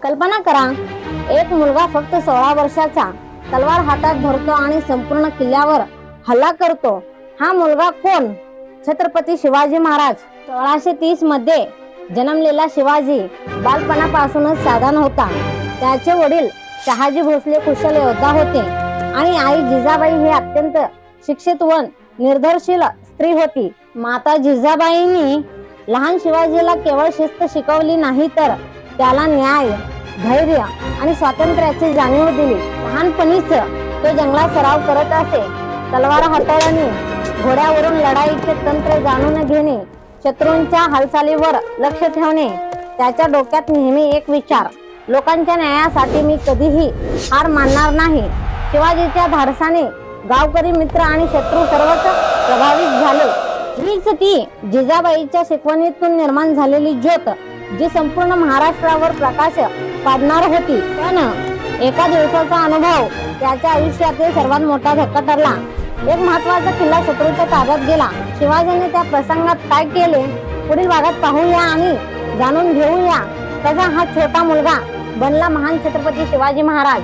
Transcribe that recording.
कल्पना करा, एक मुलगा फक्त 16 वर्षाचा तलवार हातात धरतो आणि संपूर्ण किल्ल्यावर हल्ला करतो. हा मुलगा कोण? छत्रपती शिवाजी महाराज. 1630 मध्ये जन्मलेला शिवाजी बालपणापासूनच साधन होता. त्याचे वडील शहाजी भोसले कुशल योद्धा होते आणि आई जिजाबाई ही अत्यंत शिक्षित व निर्धारशील स्त्री होती. माता जिजाबाईंनी लहान शिवाजीला केवळ शिस्त शिकवली नाही, तर त्याला न्याय, धैर्य आणि स्वातंत्र्याची जाणीव दिली. लहानपणीच तो जंगलात सराव करत असे. तलवार हाताळणे, घोड्यावरून लढाईचे तंत्र जाणून घेणे, शत्रूंच्या हालचालीवर लक्ष ठेवणे. त्याच्या डोक्यात नेहमी एक विचार, लोकांच्या न्यायासाठी मी कधीही हार मानणार नाही. शिवाजीच्या धाडसाने गावकरी, मित्र आणि शत्रू सर्वच प्रभावित झाले. हीच ती जिजाबाईच्या शिकवणीतून निर्माण झालेली ज्योत, जी संपूर्ण महाराष्ट्रावर प्रकाश पाडणार होती. पण एका दिवसाचा अनुभव त्याच्या आयुष्यातील सर्वात मोठा धक्का ठरला. एक महत्वाचा किल्ला शत्रूच्या ताब्यात गेला. शिवाजीने त्या प्रसंगात काय केले, पुढील भागात पाहूया आणि जाणून घेऊया. कसा हा छोटा मुलगा बनला महान छत्रपती शिवाजी महाराज.